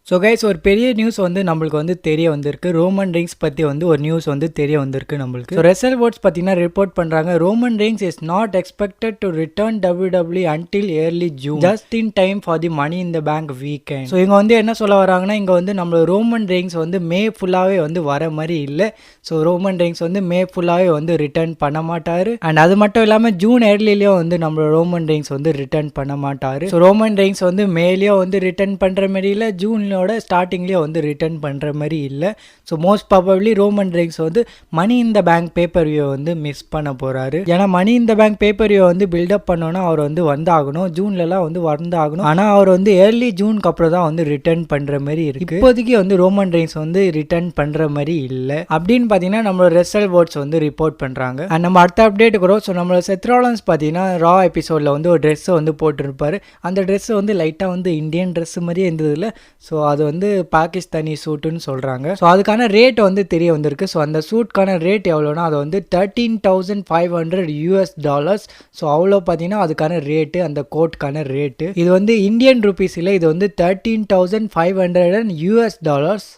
So guys ஒரு பெரிய news வந்து நம்மளுக்கு வந்து தெரிய வந்திருக்கு. ரோமன் ரெயின்ஸ் பற்றி வந்து ஒரு நியூஸ் வந்து தெரிய வந்திருக்கு நம்மளுக்கு. ஸோ ரெசல் வோட்ஸ் பார்த்தீங்கன்னா ரிப்போர்ட் பண்ணுறாங்க, Roman Reigns is not expected to return WWE until early June, just in time for the Money in the Bank weekend. So இவங்க வந்து என்ன சொல்ல வராங்கன்னா, இங்கே வந்து நம்ம ரோமன் ரெயின்ஸ் வந்து மே ஃபுல்லாகவே வந்து வர மாதிரி இல்லை. ஸோ ரோமன் ரெயின்ஸ் வந்து மே ஃபுல்லாகவே வந்து ரிட்டர்ன் பண்ண மாட்டார். அண்ட் அது மட்டும் இல்லாமல் ஜூன் ஏர்லிலையும் வந்து நம்ம ரோமன் ரெயின்ஸ் வந்து ரிட்டர்ன் பண்ண மாட்டார். ஸோ ரோமன் ரெயின்ஸ் வந்து மேலேயும் வந்து ரிட்டர்ன் பண்ணுற மாதிரி இல்லை, ஜூனில் ஸ்டார்டிங்லேயே வந்து ரிட்டர்ன் பண்ணுற மாதிரி இல்லை. So most probably Roman Reigns வந்து மணி in the bank paper view வந்து மிஸ் பண்ண போகிறாரு. ஏன்னா மணி in the bank paper view வந்து பில்டப் பண்ணோன்னா அவர் வந்து வந்தாகணும், ஜூன்லலாம் வந்து வந்தாகணும். ஆனால் அவர் வந்து ஏர்லி ஜூனுக்கு அப்புறம் தான் வந்து ரிட்டர்ன் பண்ணுற மாதிரி இருக்குது. இப்போதைக்கு வந்து ரோமன் ரெயின்ஸ் வந்து ரிட்டர்ன் பண்ணுற மாதிரி இல்லை அப்படின்னு பார்த்தீங்கன்னா நம்மளோட ரெசல் வோட்ஸ் வந்து ரிப்போர்ட் பண்ணுறாங்க. அண்ட் நம்ம அடுத்த அப்டேட் கூட ஸோ நம்மளோட செத் ராலன்ஸ் பார்த்தீங்கன்னா ரா எபிசோடில் வந்து ஒரு ட்ரெஸ்ஸை வந்து போட்டிருப்பாரு. அந்த ட்ரெஸ்ஸை வந்து லைட்டாக வந்து இந்தியன் ட்ரெஸ் மாதிரியே இருந்ததில்ல. ஸோ அது வந்து பாகிஸ்தானி சூட்டுன்னு சொல்கிறாங்க. ஸோ அதுக்கான ரேட் வந்து தெரிய வந்திருக்கு. ஸோ அந்த சூட்கான ரேட் எவ்வளோனா அது வந்து $13,500. ஸோ அவ்வளோ பார்த்தீங்கன்னா அதுக்கான ரேட்டு, அந்த கோட்கான ரேட்டு. இது வந்து இந்தியன் ருபீஸ் இல்லை, இது வந்து $13,500.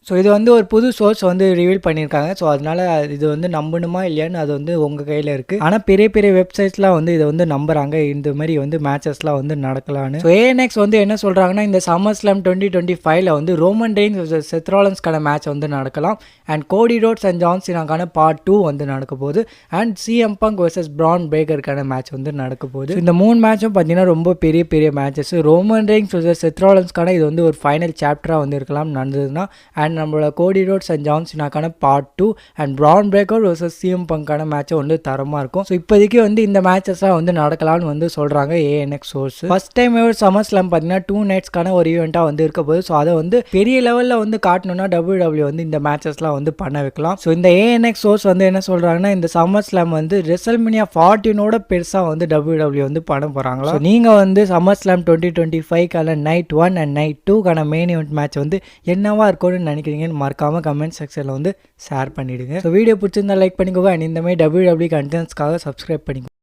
ஸோ இது வந்து ஒரு புது சோர்ஸ் வந்து ரிவீல் பண்ணியிருக்காங்க. ஸோ அதனால் இது வந்து நம்பணுமா இல்லையான்னு அது வந்து உங்கள் கையில் இருக்குது. ஆனால் பெரிய பெரிய வெப்சைட்ஸ்லாம் வந்து இதை வந்து நம்புறாங்க, இந்த மாதிரி வந்து மேட்சஸ்லாம் வந்து நடக்கலான்னு. ஸோ ANX வந்து என்ன சொல்கிறாங்கன்னா, இந்த சம்மர் ஸ்லாம் 2025 வந்து ரோமன் ரெயின்ஸ் செத் ராலன்ஸ்க்கான மேட்ச் வந்து நடக்கலாம். And Cody Rhodes and John சீனாக்கான பார்ட் 2 வந்து நடக்க போகுது. And CM Punk vs Braun Breakerக்கான மேட்ச் வந்து நடக்க போகுது. இந்த 3 மேட்சும் பார்த்தீங்கன்னா ரொம்ப பெரிய பெரிய மேட்சஸ். ரோமன் ரெயின்ஸ் vs செத் ராலன்ஸ்க்கான இது வந்து ஒரு ஃபைனல் சாப்டராக வந்து இருக்கலாம் நடந்ததுன்னா. அண்ட் நம்மளோட கோடி ரோட்ஸ் அண்ட் ஜான் சீனாக்கான part 2 and Braun Breaker vs CM Punkக்கான மேட்ச் வந்து தரமாக இருக்கும். ஸோ இப்போதைக்கு வந்து இந்த மேட்சஸ்லாம் வந்து நடக்கலாம்னு வந்து சொல்கிறாங்க ANX source. First time summer slam பார்த்தீங்கன்னா 2 நைட்ஸ்க்கான ஒரு ஈவெண்ட்டாக வந்து இருக்க போது. ஸோ அதை வந்து பெரிய லெவலில் வந்து காட்டணும்னா WWE வந்து இந்த மேட்சஸ்லாம் வந்து பண்ண வைக்கலாம். ஸோ இந்த ANX சோர்ஸ் வந்து என்ன சொல்கிறாங்கன்னா, இந்த சம்மர் ஸ்லாம் வந்து ரெசல்மேனியா 14 பெருசாக வந்து WWE வந்து பண்ண போகிறாங்களா. ஸோ நீங்கள் வந்து சம்மர் ஸ்லாம் 2025க்கான நைட் 1 அண்ட் நைட் 2க்கான மெயின் ஈவெண்ட் மேட்ச் வந்து என்னவா இருக்கும்னு நினைக்கிறீங்கன்னு மறக்காம கமெண்ட் செக்ஷனில் வந்து ஷேர் பண்ணிவிடுங்க. ஸோ வீடியோ பிடிச்சிருந்தா லைக் பண்ணிக்கோங்க. அண்ட் இந்த மாதிரி WWE கண்டென்ட்ஸ்க்காக சப்ஸ்கிரைப் பண்ணிக்கோங்க.